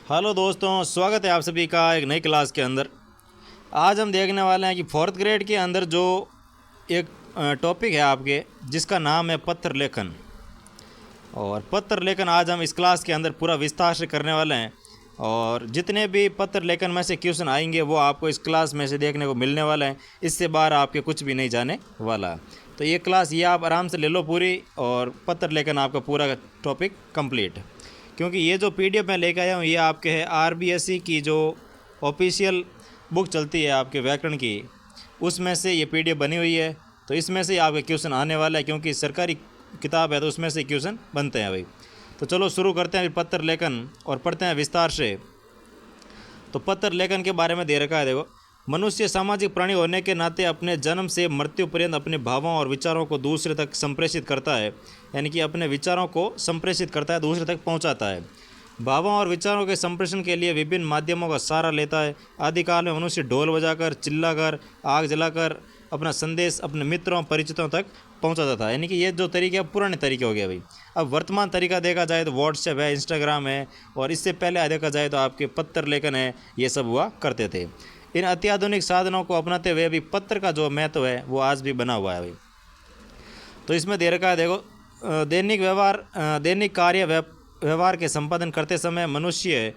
Hello दोस्तों, स्वागत है आप सभी का एक नई क्लास के अंदर। आज हम देखने वाले हैं कि फोर्थ ग्रेड के अंदर जो एक टॉपिक है आपके, जिसका नाम है पत्र लेखन। और पत्र लेखन आज हम इस क्लास के अंदर पूरा विस्तार से करने वाले हैं। और जितने भी पत्र लेखन में से क्वेश्चन आएंगे वो आपको इस क्लास में से देखने को मिलने वाले हैं। इससे बाहर आपके कुछ भी नहीं जाने वाला। तो ये क्लास ये आप आराम से ले लो पूरी, और पत्र लेखन आपका पूरा टॉपिक कंप्लीट। क्योंकि ये जो पीडीएफ मैं लेकर आया हूँ ये आपके है आरबीएसई की जो ऑफिशियल बुक चलती है आपके व्याकरण की, उसमें से ये पीडीएफ बनी हुई है। तो इसमें से आपके क्वेश्चन आने वाला है, क्योंकि सरकारी किताब है तो उसमें से क्वेश्चन बनते हैं भाई। तो चलो शुरू करते हैं पत्र लेखन और पढ़ते हैं विस्तार से। तो पत्र लेखन के बारे में दे रखा है, देखो। मनुष्य सामाजिक प्राणी होने के नाते अपने जन्म से मृत्यु पर्यंत अपने भावों और विचारों को दूसरे तक संप्रेषित करता है। यानी कि अपने विचारों को संप्रेषित करता है, दूसरे तक पहुंचाता है। भावों और विचारों के संप्रेषण के लिए विभिन्न माध्यमों का सहारा लेता है। आदिकाल में मनुष्य ढोल बजाकर, चिल्लाकर, आग जलाकर अपना संदेश अपने मित्रों परिचितों तक पहुंचाता था। यानी कि ये जो तरीके पुराने तरीके हो गए भाई। अब वर्तमान तरीका देखा जाए तो व्हाट्सएप है, इंस्टाग्राम है, और इससे पहले देखा जाए तो आपके पत्र लेखन है, ये सब हुआ करते थे। इन अत्याधुनिक साधनों को अपनाते हुए भी पत्र का जो महत्व है वो आज भी बना हुआ है भाई। तो इसमें दे रखा है, देखो। दैनिक कार्य व्यवहार के संपादन करते समय मनुष्य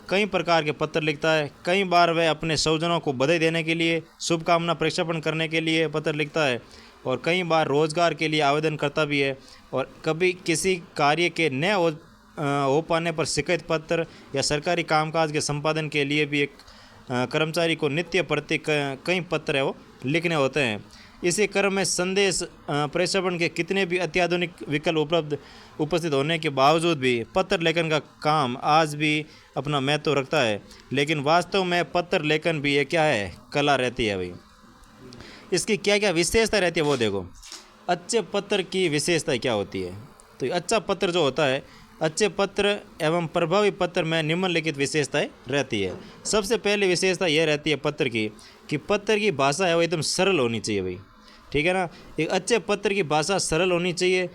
कई प्रकार के पत्र लिखता है। कई बार वह अपने स्वजनों को बधाई देने के लिए, शुभकामना प्रक्षेपण करने के लिए पत्र लिखता है, और कई बार रोजगार के लिए आवेदन करता भी है। और कभी किसी कार्य के न हो पाने पर शिकायत पत्र या सरकारी कामकाज के संपादन के लिए भी एक कर्मचारी को नित्य प्रति कई पत्र है वो लिखने होते हैं। इसी क्रम में संदेश प्रेषण के कितने भी अत्याधुनिक विकल्प उपस्थित होने के बावजूद भी पत्र लेखन का काम आज भी अपना महत्व रखता है। लेकिन वास्तव में पत्र लेखन भी ये क्या है, कला रहती है भाई। इसकी क्या क्या विशेषता रहती है वो देखो। अच्छे पत्र की विशेषता क्या होती है? तो अच्छा पत्र जो होता है, अच्छे पत्र एवं प्रभावी पत्र में निम्नलिखित विशेषताएं रहती है। सबसे पहली विशेषता यह रहती है पत्र की, कि पत्र की भाषा है वो एकदम सरल होनी चाहिए भाई। ठीक है ना। एक अच्छे पत्र की भाषा सरल होनी चाहिए,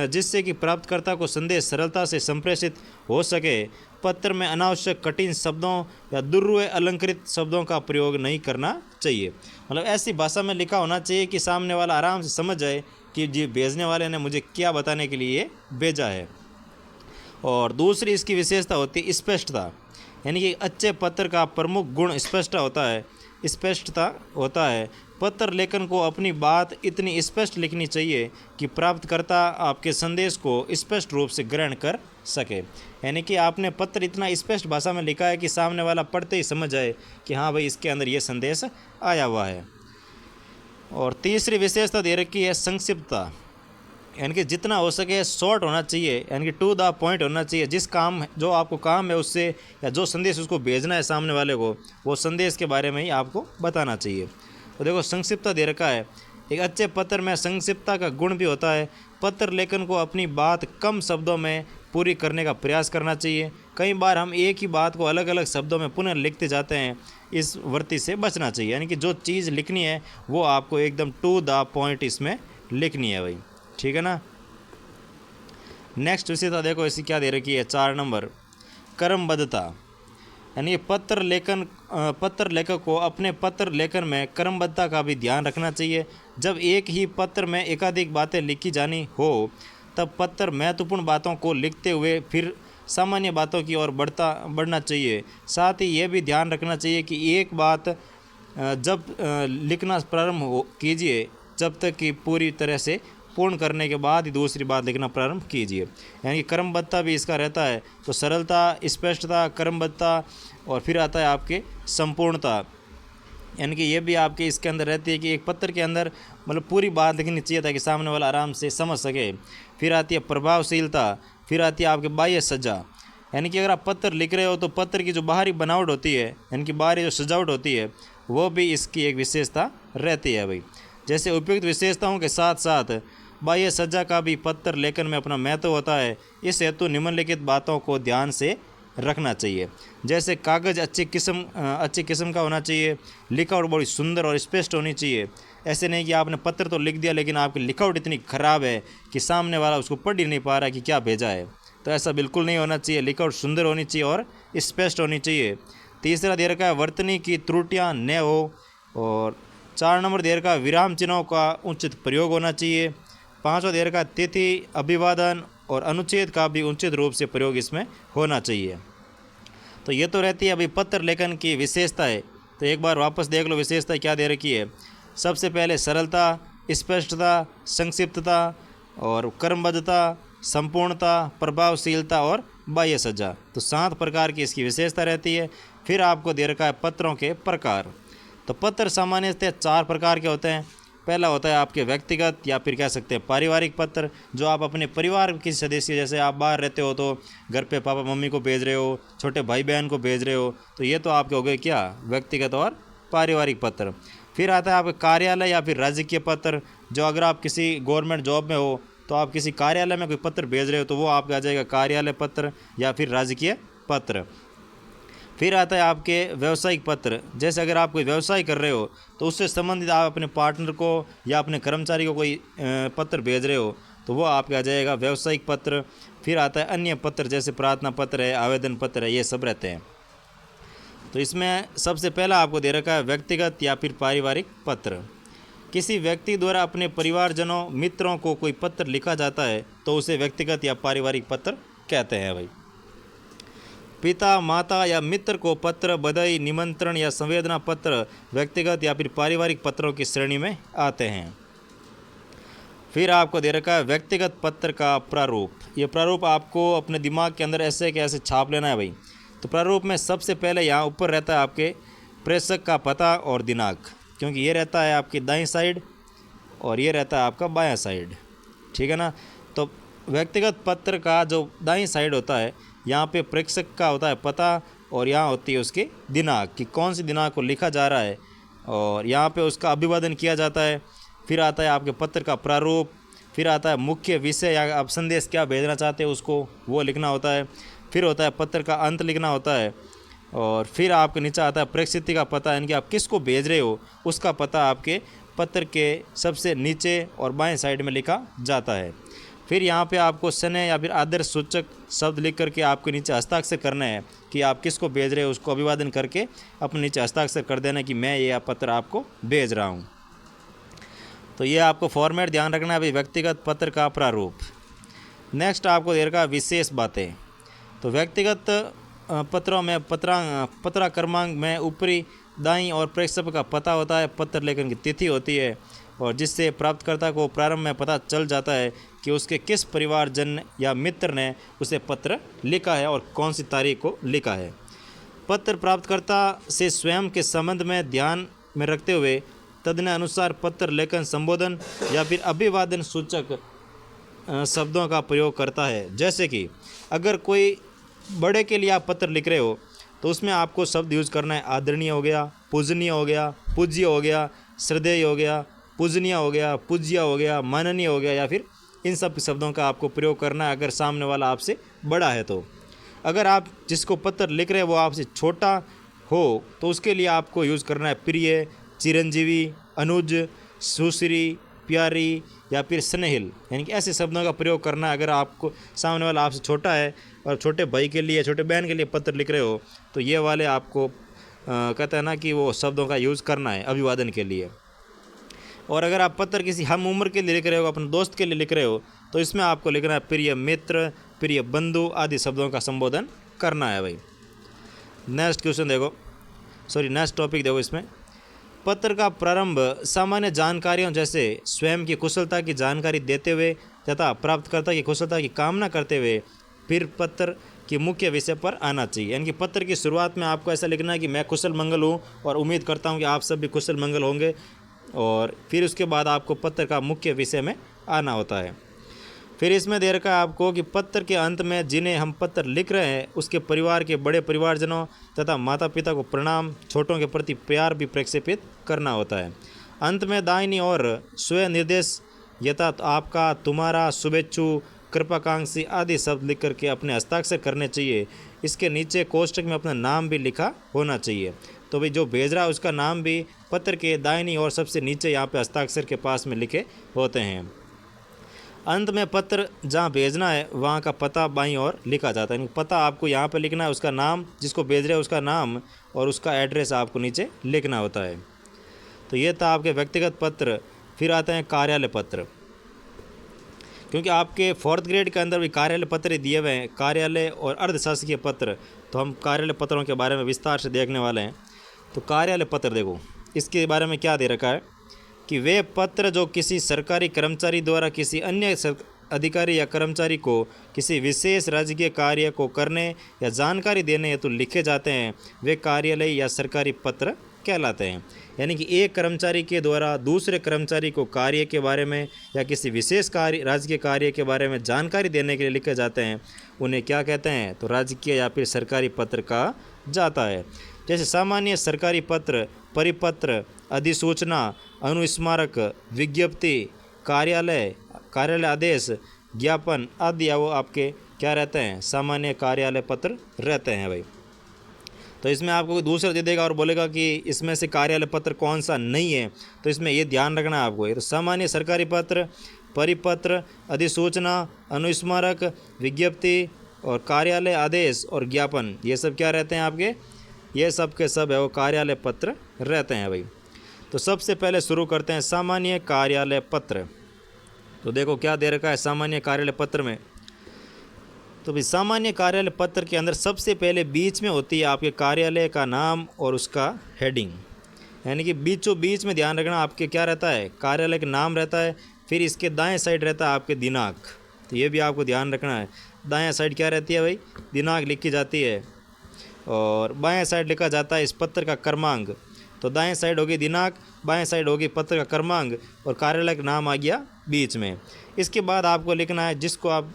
जिससे कि प्राप्तकर्ता को संदेश सरलता से संप्रेषित हो सके। पत्र में अनावश्यक कठिन शब्दों या दुर्व्य अलंकृत शब्दों का प्रयोग नहीं करना चाहिए। मतलब ऐसी भाषा में लिखा होना चाहिए कि सामने वाला आराम से समझ जाए कि जी भेजने वाले ने मुझे क्या बताने के लिए भेजा है। और दूसरी इसकी विशेषता होती है स्पष्टता। यानी कि अच्छे पत्र का प्रमुख गुण स्पष्टता होता है। पत्र लेखन को अपनी बात इतनी स्पष्ट लिखनी चाहिए कि प्राप्तकर्ता आपके संदेश को स्पष्ट रूप से ग्रहण कर सके। यानी कि आपने पत्र इतना स्पष्ट भाषा में लिखा है कि सामने वाला पढ़ते ही समझ जाए कि हाँ भाई, इसके अंदर ये संदेश आया हुआ है। और तीसरी विशेषता दे रखी है संक्षिप्तता। यानी कि जितना हो सके शॉर्ट होना चाहिए, यानी कि टू द पॉइंट होना चाहिए। जो आपको काम है उससे, या जो संदेश उसको भेजना है सामने वाले को, वो संदेश के बारे में ही आपको बताना चाहिए। तो देखो, संक्षिप्तता दे रखा है। एक अच्छे पत्र में संक्षिप्तता का गुण भी होता है। पत्र लेखन को अपनी बात कम शब्दों में पूरी करने का प्रयास करना चाहिए। कई बार हम एक ही बात को अलग अलग शब्दों में पुनः लिखते जाते हैं, इस वृत्ति से बचना चाहिए। यानी कि जो चीज़ लिखनी है वो आपको एकदम टू द पॉइंट इसमें लिखनी है भाई। ठीक है ना। नेक्स्ट विशेषता देखो इसकी क्या दे रखी है, 4 नंबर, क्रमबद्धता। यानी पत्र लेखक को अपने पत्र लेखन में क्रमबद्धता का भी ध्यान रखना चाहिए। जब एक ही पत्र में एकाधिक बातें लिखी जानी हो तब पत्र महत्वपूर्ण बातों को लिखते हुए फिर सामान्य बातों की ओर बढ़ना चाहिए। साथ ही यह भी ध्यान रखना चाहिए कि एक बात जब लिखना प्रारंभ कीजिए, जब तक कि पूरी तरह से पूर्ण करने के बाद ही दूसरी बात लिखना प्रारंभ कीजिए। यानी कि क्रमबद्धता भी इसका रहता है। तो सरलता, स्पष्टता, क्रमबद्धता, और फिर आता है आपके संपूर्णता। यानी कि ये भी आपके इसके अंदर रहती है कि एक पत्र के अंदर मतलब पूरी बात लिखनी चाहिए ताकि सामने वाला आराम से समझ सके। फिर आती है प्रभावशीलता। फिर आती है आपके बाह्य सज्जा। यानी कि अगर आप पत्र लिख रहे हो तो पत्र की जो बाहरी बनावट होती है, यानी कि बाहरी जो सजावट होती है, वो भी इसकी एक विशेषता रहती है भाई। जैसे उपयुक्त विशेषताओं के साथ साथ बाह्य सज्जा का भी पत्र लेखन में अपना महत्व होता है। इस हेतु निम्नलिखित बातों को ध्यान से रखना चाहिए। जैसे कागज़ अच्छी किस्म का होना चाहिए। लिखावट बड़ी सुंदर और स्पष्ट होनी चाहिए। ऐसे नहीं कि आपने पत्र तो लिख दिया लेकिन आपकी लिखावट इतनी ख़राब है कि सामने वाला उसको पढ़ ही नहीं पा रहा कि क्या भेजा है। तो ऐसा बिल्कुल नहीं होना चाहिए। लिखावट सुंदर होनी चाहिए और स्पष्ट होनी चाहिए। तीसरा दे रखा है वर्तनी की त्रुटियां न हो। और 4 नंबर दे रखा है विराम चिन्हों का उचित प्रयोग होना चाहिए। 5वां दे रखा है तिथि, अभिवादन और अनुच्छेद का भी उचित रूप से प्रयोग इसमें होना चाहिए। तो ये तो रहती है अभी पत्र लेखन की विशेषताएं। तो एक बार वापस देख लो विशेषता क्या दे रखी है। सबसे पहले सरलता, स्पष्टता, संक्षिप्तता और कर्मबद्धता, संपूर्णता, प्रभावशीलता और बाह्य सज्जा। तो 7 प्रकार की इसकी विशेषता रहती है। फिर आपको दे रखा है पत्रों के प्रकार। तो पत्र सामान्यतः 4 प्रकार के होते हैं। पहला होता है आपके व्यक्तिगत या फिर कह सकते हैं पारिवारिक पत्र, जो आप अपने परिवार के सदस्य, जैसे आप बाहर रहते हो तो घर पे पापा मम्मी को भेज रहे हो, छोटे भाई बहन को भेज रहे हो, तो ये तो आपके हो गए क्या, व्यक्तिगत और पारिवारिक पत्र। फिर आता है आपके कार्यालय या फिर राजकीय पत्र, जो अगर आप किसी गवर्नमेंट जॉब में हो तो आप किसी कार्यालय में कोई पत्र भेज रहे हो तो वो आपका आ जाएगा कार्यालय पत्र या फिर राजकीय पत्र। फिर आता है आपके व्यावसायिक पत्र, जैसे अगर आप कोई व्यवसाय कर रहे हो तो उससे संबंधित आप अपने पार्टनर को या अपने कर्मचारी को कोई पत्र भेज रहे हो तो वो आपके आ जाएगा व्यावसायिक पत्र। फिर आता है अन्य पत्र, जैसे प्रार्थना पत्र है, आवेदन पत्र है, ये सब रहते हैं। तो इसमें सबसे पहला आपको दे रखा है व्यक्तिगत या फिर पारिवारिक पत्र। किसी व्यक्ति द्वारा अपने परिवारजनों, मित्रों को कोई पत्र लिखा जाता है तो उसे व्यक्तिगत या पारिवारिक पत्र कहते हैं भाई। पिता, माता या मित्र को पत्र, बधाई, निमंत्रण या संवेदना पत्र व्यक्तिगत या फिर पारिवारिक पत्रों की श्रेणी में आते हैं। फिर आपको दे रखा है व्यक्तिगत पत्र का प्रारूप। ये प्रारूप आपको अपने दिमाग के अंदर ऐसे के ऐसे छाप लेना है भाई। तो प्रारूप में सबसे पहले यहाँ ऊपर रहता है आपके प्रेषक का पता और दिनांक, क्योंकि ये रहता है आपकी दाईं साइड और ये रहता है आपका बायां साइड, ठीक है ना। तो व्यक्तिगत पत्र का जो दाईं साइड होता है, यहाँ पे प्रेषक का होता है पता और यहाँ होती है उसकी दिनांक, कि कौन सी दिनांक को लिखा जा रहा है और यहाँ पे उसका अभिवादन किया जाता है। फिर आता है आपके पत्र का प्रारूप। फिर आता है मुख्य विषय या आप संदेश क्या भेजना चाहते हैं उसको वो लिखना होता है। फिर होता है पत्र का अंत लिखना होता है। और फिर आपके नीचे आता है प्रक्षिति का पता, यानी कि आप किसको भेज रहे हो उसका पता आपके पत्र के सबसे नीचे और बाएं साइड में लिखा जाता है। फिर यहाँ पे आपको स्नेह या फिर आदर्श सूचक शब्द लिख करके आपके नीचे हस्ताक्षर करना है कि आप किसको भेज रहे हो, उसको अभिवादन करके अपने नीचे हस्ताक्षर कर देना कि मैं ये पत्र आपको भेज रहा हूँ। तो ये आपको फॉर्मेट ध्यान रखना है भाई, व्यक्तिगत पत्र का प्रारूप। नेक्स्ट आपको दे रखा विशेष बातें। तो व्यक्तिगत पत्रों में पत्रा क्रमांक में ऊपरी दाईं और प्रेषक का पता होता है, पत्र लेखन की तिथि होती है और जिससे प्राप्तकर्ता को प्रारंभ में पता चल जाता है कि उसके किस परिवारजन या मित्र ने उसे पत्र लिखा है और कौन सी तारीख को लिखा है। पत्र प्राप्तकर्ता से स्वयं के संबंध में ध्यान में रखते हुए तदनुसार पत्र लेखन संबोधन या फिर अभिवादन सूचक शब्दों का प्रयोग करता है। जैसे कि अगर कोई बड़े के लिए आप पत्र लिख रहे हो तो उसमें आपको शब्द यूज़ करना है आदरणीय हो गया, पूजनीय हो गया, पूज्य हो गया, श्रद्धेय हो गया, पूजनीय हो गया, पूज्य हो गया, माननीय हो गया, या फिर इन सब शब्दों का आपको प्रयोग करना है अगर सामने वाला आपसे बड़ा है तो। अगर आप जिसको पत्र लिख रहे हैं वो आपसे छोटा हो तो उसके लिए आपको यूज़ करना है प्रिय, चिरंजीवी, अनुज, सुश्री, प्यारी या फिर स्नेहिल, यानी कि ऐसे शब्दों का प्रयोग करना है अगर आपको सामने वाला आपसे छोटा है और छोटे भाई के लिए, छोटे बहन के लिए पत्र लिख रहे हो तो ये वाले आपको कहते हैं ना कि वो शब्दों का यूज़ करना है अभिवादन के लिए। और अगर आप पत्र किसी हम उम्र के लिए लिख रहे हो, अपने दोस्त के लिए लिख रहे हो तो इसमें आपको लिखना है प्रिय मित्र, प्रिय बंधु आदि शब्दों का संबोधन करना है भाई। नेक्स्ट क्वेश्चन देखो, नेक्स्ट टॉपिक देखो। इसमें पत्र का प्रारंभ सामान्य जानकारियों जैसे स्वयं की कुशलता की जानकारी देते हुए तथा प्राप्तकर्ता की कुशलता की कामना करते हुए फिर पत्र के मुख्य विषय पर आना चाहिए। यानी कि पत्र की शुरुआत में आपको ऐसा लिखना है कि मैं कुशल मंगल हूँ और उम्मीद करता हूँ कि आप सब भी कुशल मंगल होंगे, और फिर उसके बाद आपको पत्र का मुख्य विषय में आना होता है। फिर इसमें दे रखा है आपको कि पत्र के अंत में जिन्हें हम पत्र लिख रहे हैं उसके परिवार के बड़े परिवारजनों तथा माता पिता को प्रणाम, छोटों के प्रति प्यार भी प्रक्षेपित करना होता है। अंत में दाहिनी और स्वनिर्देश यथा आपका, तुम्हारा, शुभेच्छु, कृपाकांक्षी आदि शब्द लिख करके अपने हस्ताक्षर करने चाहिए। इसके नीचे कोष्टक में अपना नाम भी लिखा होना चाहिए। तो भाई जो भेज रहा है उसका नाम भी पत्र के दाहिनी और सबसे नीचे यहाँ पे हस्ताक्षर के पास में लिखे होते हैं। अंत में पत्र जहाँ भेजना है वहाँ का पता बाईं ओर लिखा जाता है, यानी पता आपको यहाँ पे लिखना है, उसका नाम, जिसको भेज रहे हैं उसका नाम और उसका एड्रेस आपको नीचे लिखना होता है। तो ये था आपके व्यक्तिगत पत्र। फिर आते हैं कार्यालय पत्र, क्योंकि आपके 4th ग्रेड के अंदर भी कार्यालय पत्र दिए हुए हैं, कार्यालय और अर्धशासकीय पत्र। तो हम कार्यालय पत्रों के बारे में विस्तार से देखने वाले हैं। तो कार्यालय पत्र देखो, इसके बारे में क्या दे रखा है कि वे पत्र जो किसी सरकारी कर्मचारी द्वारा किसी अन्य अधिकारी या कर्मचारी को किसी विशेष राजकीय कार्य को करने या जानकारी देने हेतु लिखे जाते हैं, वे कार्यालय या सरकारी पत्र कहलाते हैं। यानी कि एक कर्मचारी के द्वारा दूसरे कर्मचारी को कार्य के बारे में या किसी विशेष कार्य राजकीय कार्य के बारे में जानकारी देने के लिए लिखे जाते हैं, उन्हें क्या कहते हैं? तो राजकीय या फिर सरकारी पत्र कहा जाता है। जैसे सामान्य सरकारी पत्र, परिपत्र, अधिसूचना, अनुस्मारक, विज्ञप्ति, कार्यालय आदेश, ज्ञापन आदि वो आपके क्या रहते हैं? सामान्य कार्यालय पत्र रहते हैं भाई। तो इसमें आपको कोई दूसरा दे देगा और बोलेगा कि इसमें से कार्यालय पत्र कौन सा नहीं है, तो इसमें ये ध्यान रखना है आपको। ये तो सामान्य सरकारी पत्र, परिपत्र, अधिसूचना, अनुस्मारक, विज्ञप्ति और कार्यालय आदेश और ज्ञापन, ये सब क्या रहते हैं आपके? ये सब के सब है वो कार्यालय पत्र रहते हैं भाई। तो सबसे पहले शुरू करते हैं सामान्य कार्यालय पत्र। तो देखो क्या दे रखा है सामान्य कार्यालय पत्र में। तो भाई सामान्य कार्यालय पत्र के अंदर सबसे पहले बीच में होती है आपके कार्यालय का नाम और उसका हेडिंग, यानी कि बीचों बीच में ध्यान रखना आपके क्या रहता है? कार्यालय का नाम रहता है। फिर इसके दाएं साइड रहता है आपके दिनांक, तो ये भी आपको ध्यान रखना है। दाएं साइड क्या रहती है भाई? दिनांक लिखी जाती है। और बाएं साइड लिखा जाता है इस पत्र का क्रमांक। तो दाएं साइड होगी दिनांक, बाएं साइड होगी पत्र का क्रमांक और कार्यालय का नाम आ गया बीच में। इसके बाद आपको लिखना है जिसको आप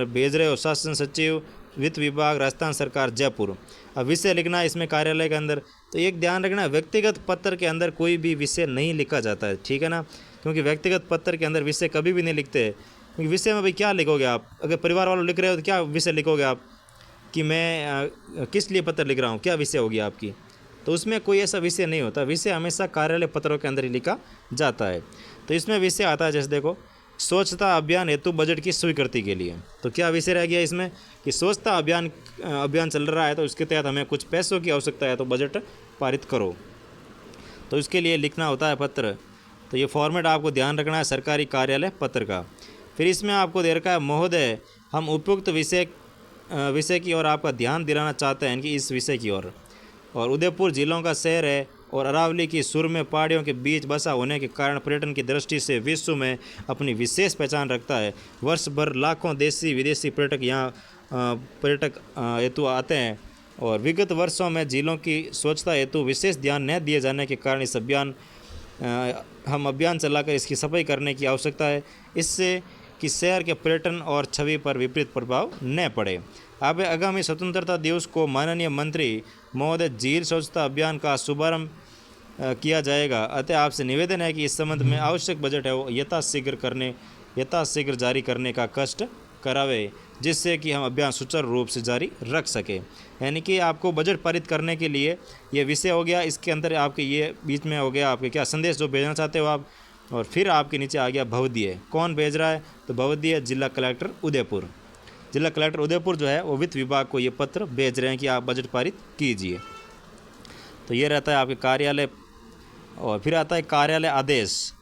भेज रहे हो, शासन सचिव, वित्त विभाग, राजस्थान सरकार, जयपुर। अब विषय लिखना है इसमें कार्यालय के अंदर। तो एक ध्यान रखना, व्यक्तिगत पत्र के अंदर कोई भी विषय नहीं लिखा जाता है, ठीक है ना? क्योंकि व्यक्तिगत पत्र के अंदर विषय कभी भी नहीं लिखते। क्योंकि विषय में भाई क्या लिखोगे आप? अगर परिवार वालों लिख रहे हो तो क्या विषय लिखोगे आप कि मैं किस लिए पत्र लिख रहा हूँ, क्या विषय होगी आपकी? तो उसमें कोई ऐसा विषय नहीं होता। विषय हमेशा कार्यालय पत्रों के अंदर ही लिखा जाता है। तो इसमें विषय आता है, जैसे देखो, स्वच्छता अभियान हेतु बजट की स्वीकृति के लिए। तो क्या विषय रह गया इसमें कि स्वच्छता अभियान चल रहा है, तो उसके तहत हमें कुछ पैसों की आवश्यकता है, तो बजट पारित करो। तो इसके लिए लिखना होता है पत्र। तो ये फॉर्मेट आपको ध्यान रखना है सरकारी कार्यालय पत्र का। फिर इसमें आपको दे रखा है, महोदय हम उपयुक्त विषय की ओर आपका ध्यान दिलाना चाहते हैं कि इस विषय की ओर। और उदयपुर जिलों का शहर है और अरावली की सुर में पहाड़ियों के बीच बसा होने के कारण पर्यटन की दृष्टि से विश्व में अपनी विशेष पहचान रखता है। वर्ष भर लाखों देशी विदेशी पर्यटक यहाँ पर्यटक हेतु आते हैं और विगत वर्षों में जिलों की स्वच्छता हेतु विशेष ध्यान न दिए जाने के कारण इस हम अभियान चलाकर इसकी सफाई करने की आवश्यकता है, इससे कि शहर के पर्यटन और छवि पर विपरीत प्रभाव न पड़े। अब आगामी स्वतंत्रता दिवस को माननीय मंत्री महोदय झील स्वच्छता अभियान का शुभारंभ किया जाएगा। अतः आपसे निवेदन है कि इस संबंध में आवश्यक बजट है वो यथाशीघ्र जारी करने का कष्ट करावे, जिससे कि हम अभियान सुचारू रूप से जारी रख सके। यानी कि आपको बजट पारित करने के लिए ये विषय हो गया, इसके अंदर आपके ये बीच में हो गया आपके क्या संदेश जो भेजना चाहते हो आप। और फिर आपके नीचे आ गया भवदीय, कौन भेज रहा है? तो भवदीय जिला कलेक्टर उदयपुर। जिला कलेक्टर उदयपुर जो है वो वित्त विभाग को ये पत्र भेज रहे हैं कि आप बजट पारित कीजिए। तो ये रहता है आपके कार्यालय। और फिर आता है कार्यालय आदेश।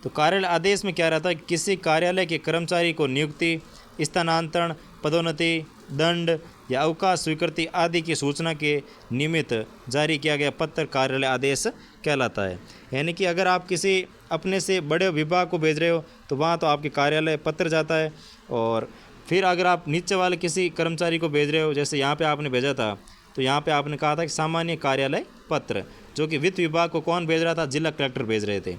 तो कार्यालय आदेश में क्या रहता है? किसी कार्यालय के कर्मचारी को नियुक्ति, स्थानांतरण, पदोन्नति, दंड या अवकाश स्वीकृति आदि की सूचना के निमित्त जारी किया गया पत्र कार्यालय आदेश कहलाता है। यानी कि अगर आप किसी अपने से बड़े विभाग को भेज रहे हो तो वहाँ तो आपके कार्यालय पत्र जाता है। और फिर अगर आप नीचे वाले किसी कर्मचारी को भेज रहे हो, जैसे यहाँ पे आपने भेजा था, तो यहाँ पे आपने कहा था कि सामान्य कार्यालय पत्र, जो कि वित्त विभाग को कौन भेज रहा था? जिला कलेक्टर भेज रहे थे,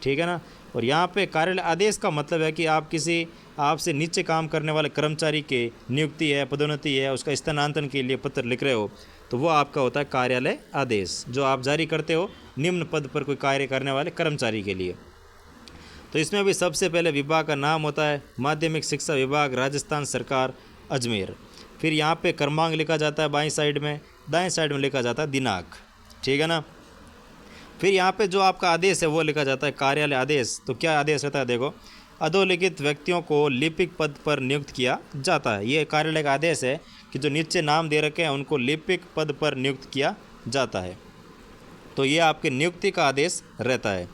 ठीक है ना? और यहाँ पे कार्यालय आदेश का मतलब है कि आप किसी आपसे नीचे काम करने वाले कर्मचारी के नियुक्ति है, पदोन्नति है, उसका स्थानांतरण के लिए पत्र लिख रहे हो, तो वो आपका होता है कार्यालय आदेश, जो आप जारी करते हो निम्न पद पर कोई कार्य करने वाले कर्मचारी के लिए। तो इसमें भी सबसे पहले विभाग का नाम होता है माध्यमिक शिक्षा विभाग, राजस्थान सरकार, अजमेर। फिर यहाँ पे क्रमांक लिखा जाता है बाईं साइड में, दाएं साइड में लिखा जाता है दिनांक, ठीक है ना? फिर यहाँ पे जो आपका आदेश है वो लिखा जाता है कार्यालय आदेश। तो क्या आदेश रहता है? देखो, अधोलिखित व्यक्तियों को लिपिक पद पर नियुक्त किया जाता है। ये कार्यालय का आदेश है कि जो नीचे नाम दे रखे हैं उनको लिपिक पद पर नियुक्त किया जाता है। तो ये आपके नियुक्ति का आदेश रहता है।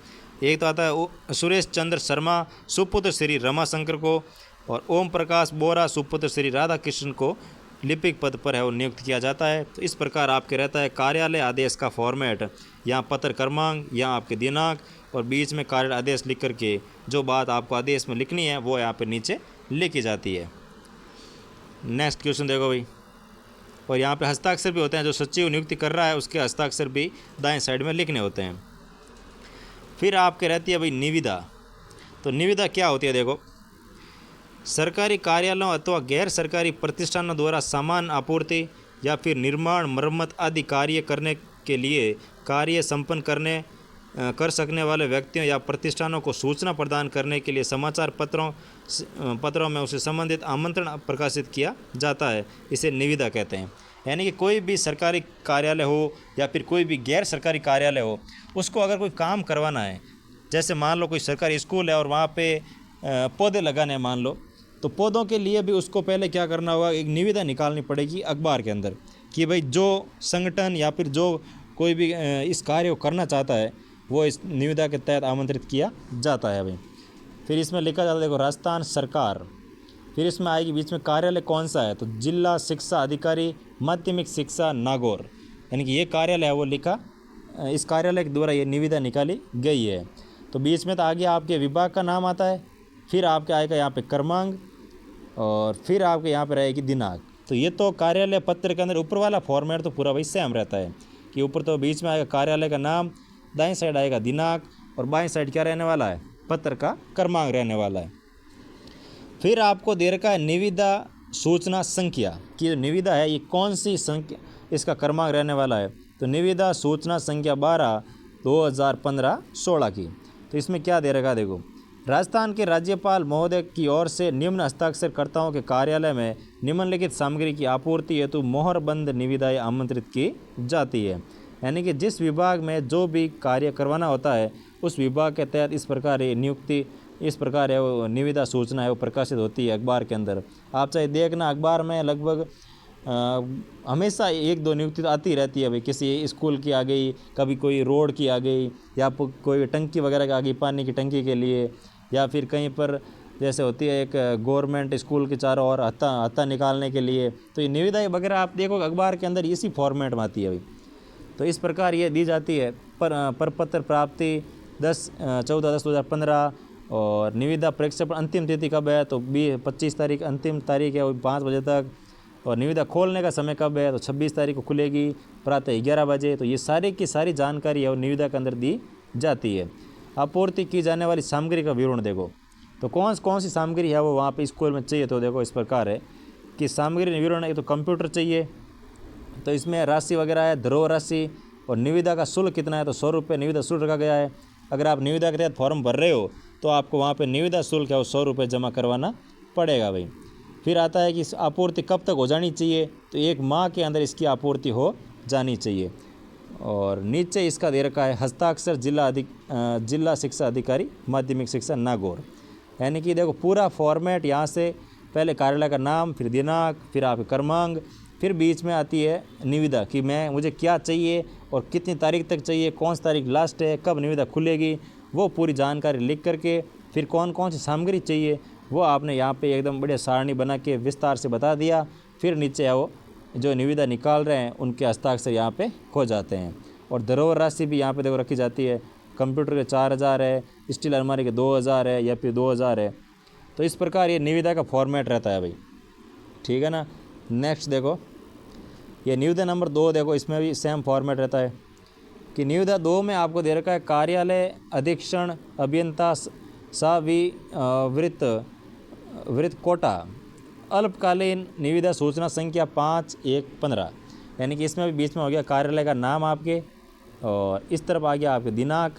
एक तो आता है सुरेश चंद्र शर्मा सुपुत्र श्री रमाशंकर को, और ओम प्रकाश बोरा सुपुत्र श्री राधा कृष्ण को लिपिक पद पर है वो नियुक्त किया जाता है। तो इस प्रकार आपके रहता है कार्यालय आदेश का फॉर्मेट। यहाँ पत्र क्रमांक, यहाँ आपके दिनांक, और बीच में कार्यालय आदेश लिख करके जो बात आपको आदेश में लिखनी है वो यहाँ पे नीचे लिखी जाती है। नेक्स्ट क्वेश्चन देखो भाई। और यहाँ पे हस्ताक्षर भी होते हैं, जो सचिव नियुक्ति कर रहा है उसके हस्ताक्षर भी दाएं साइड में लिखने होते हैं। फिर आपके रहती है भाई निविदा। तो निविदा क्या होती है देखो, सरकारी कार्यालयों अथवा गैर सरकारी प्रतिष्ठानों द्वारा सामान आपूर्ति या फिर निर्माण, मरम्मत आदि कार्य करने के लिए कार्य संपन्न कर सकने वाले व्यक्तियों या प्रतिष्ठानों को सूचना प्रदान करने के लिए समाचार पत्रों में उससे संबंधित आमंत्रण प्रकाशित किया जाता है। इसे निविदा कहते हैं। यानी कि कोई भी सरकारी कार्यालय हो या फिर कोई भी गैर सरकारी कार्यालय हो, उसको अगर कोई काम करवाना है, जैसे मान लो कोई सरकारी स्कूल है और वहाँ पे पौधे लगाने हैं मान लो, तो पौधों के लिए भी उसको पहले क्या करना होगा, एक निविदा निकालनी पड़ेगी अखबार के अंदर कि भाई जो संगठन या फिर जो कोई भी इस कार्य को करना चाहता है वो इस निविदा के तहत आमंत्रित किया जाता है भाई। फिर इसमें लिखा जाता है देखो राजस्थान सरकार। फिर इसमें आएगी बीच में कार्यालय कौन सा है, तो जिला शिक्षा अधिकारी माध्यमिक शिक्षा नागौर, यानी कि ये कार्यालय है वो लिखा, इस कार्यालय के द्वारा ये निविदा निकाली गई है। तो बीच में तो आगे आपके विभाग का नाम आता है, फिर आपके आएगा यहाँ पे क्रमांक, और फिर आपके यहाँ पे रहेगी दिनांक। तो ये तो कार्यालय पत्र के अंदर ऊपर वाला फॉर्मेट तो पूरा वही सेम रहता है कि ऊपर तो बीच में आएगा कार्यालय का नाम, दाईं साइड आएगा दिनांक, और बाईं साइड क्या रहने वाला है, पत्र का क्रमांक रहने वाला है। फिर आपको दे रखा है निविदा सूचना संख्या की, जो निविदा है ये कौन सी संख्या, इसका क्रमांक रहने वाला है। तो निविदा सूचना संख्या 12/2015-16 की। तो इसमें क्या दे रखा है देखो, राजस्थान के राज्यपाल महोदय की ओर से निम्न हस्ताक्षरकर्ताओं के कार्यालय में निम्नलिखित सामग्री की आपूर्ति हेतु मोहरबंद निविदाएं आमंत्रित की जाती है। यानी कि जिस विभाग में जो भी कार्य करवाना होता है उस विभाग के तहत इस प्रकार ये नियुक्ति, इस प्रकार है वो निविदा सूचना है वो प्रकाशित होती है अखबार के अंदर। आप चाहे देखना अखबार में लगभग हमेशा 1-2 नियुक्ति आती रहती है भाई। किसी स्कूल की आ गई, कभी कोई रोड की आ गई, या कोई टंकी वगैरह की आ गई पानी की टंकी के लिए, या फिर कहीं पर जैसे होती है एक गवर्नमेंट स्कूल के चारों ओर हत्ता निकालने के लिए। तो ये निविदाएं वगैरह आप देखो अखबार के अंदर इसी फॉर्मेट में आती है भाई। तो इस प्रकार ये दी जाती है। प्रपत्र प्राप्ति 14/10/2015, और निविदा प्रेक्षेपण अंतिम तिथि कब है, तो 25 तारीख अंतिम तारीख है वो 5 बजे तक। और निविदा खोलने का समय कब है, तो 26 तारीख को खुलेगी प्रातः 11 बजे। तो ये सारी की सारी जानकारी है वो निविदा के अंदर दी जाती है। आपूर्ति की जाने वाली सामग्री का विवरण देखो, तो कौन सी सामग्री है वो वहाँ पे स्कूल में चाहिए। तो देखो इस प्रकार है कि सामग्री विवरण है, तो कंप्यूटर चाहिए, तो इसमें राशि वगैरह है, धरोहर राशि, और निविदा का शुल्क कितना है, तो 100 रुपये निविदा शुल्क रखा गया है। अगर आप निविदा के तहत फॉर्म भर रहे हो तो आपको वहाँ पे निविदा शुल्क है वो 100 रुपये जमा करवाना पड़ेगा भाई। फिर आता है कि आपूर्ति कब तक हो जानी चाहिए, तो 1 माह के अंदर इसकी आपूर्ति हो जानी चाहिए। और नीचे इसका दे रखा है हस्ताक्षर जिला शिक्षा अधिकारी माध्यमिक शिक्षा नागौर। यानी कि देखो पूरा फॉर्मेट यहाँ से पहले कार्यालय का नाम, फिर दिनांक, फिर आपके क्रमांक, फिर बीच में आती है निविदा कि मुझे क्या चाहिए और कितनी तारीख तक चाहिए, कौन सी तारीख लास्ट है, कब निविदा खुलेगी, वो पूरी जानकारी लिख करके फिर कौन सी सामग्री चाहिए वो आपने यहाँ पे एकदम बढ़िया सारणी बना के विस्तार से बता दिया। फिर नीचे है वो जो निविदा निकाल रहे हैं उनके हस्ताक्षर यहाँ पे हो जाते हैं। और धरोहर राशि भी यहाँ पे देखो रखी जाती है। कंप्यूटर के 4000 है, स्टील अलमारी के 2000 है या फिर 2000 है। तो इस प्रकार ये निविदा का फॉर्मेट रहता है भाई, ठीक है ना। नेक्स्ट देखो ये निविदा नंबर 2 देखो, इसमें भी सेम फॉर्मेट रहता है कि निविदा 2 में आपको दे रखा है कार्यालय अधीक्षण अभियंता वृत्त कोटा अल्पकालीन निविदा सूचना संख्या 5/1/15। यानी कि इसमें भी बीच में हो गया कार्यालय का नाम आपके, और इस तरफ आ गया आपके दिनांक,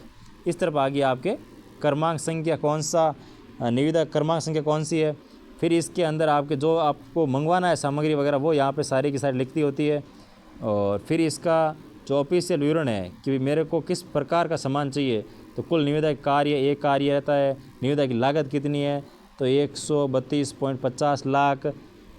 इस तरफ आ गया आपके क्रमांक संख्या कौन सा, निविदा क्रमांक संख्या कौन सी है। फिर इसके अंदर आपके जो आपको मंगवाना है सामग्री वगैरह वो यहाँ पे सारी की सारी लिखती होती है। और फिर इसका जो ऑफिशियल विवरण है कि मेरे को किस प्रकार का सामान चाहिए, तो कुल निविदा कार्य एक कार्य रहता है। निविदा की लागत कितनी है, तो 132.50 लाख।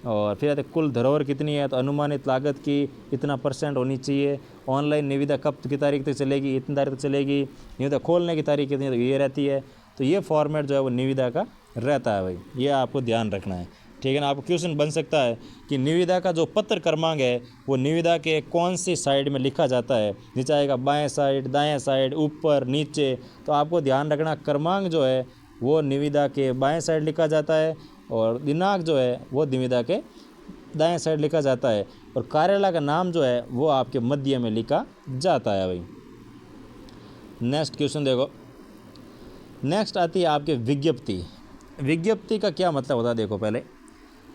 और फिर आते कुल धरोहर कितनी है, तो अनुमानित लागत की इतना % होनी चाहिए। ऑनलाइन निविदा कब की तारीख तक चलेगी, इतनी तारीख तक चलेगी। निविदा खोलने की तारीख कितनी, तो ये रहती है। तो ये फॉर्मेट जो है वो निविदा का रहता है भाई, ये आपको ध्यान रखना है, ठीक है ना। आपको क्वेश्चन बन सकता है कि निविदा का जो पत्र क्रमांक है वो निविदा के कौन सी साइड में लिखा जाता है, नीचे आएगा बाएं साइड, दाएं साइड, ऊपर, नीचे। तो आपको ध्यान रखना क्रमांक जो है वो निविदा के बाएं साइड लिखा जाता है और दिनांक जो है वो निविदा के दाएं साइड लिखा जाता है और कार्यालय का नाम जो है वो आपके मध्य में लिखा जाता है भाई। नेक्स्ट क्वेश्चन देखो, नेक्स्ट आती है आपके विज्ञप्ति। विज्ञप्ति का क्या मतलब होता है, देखो पहले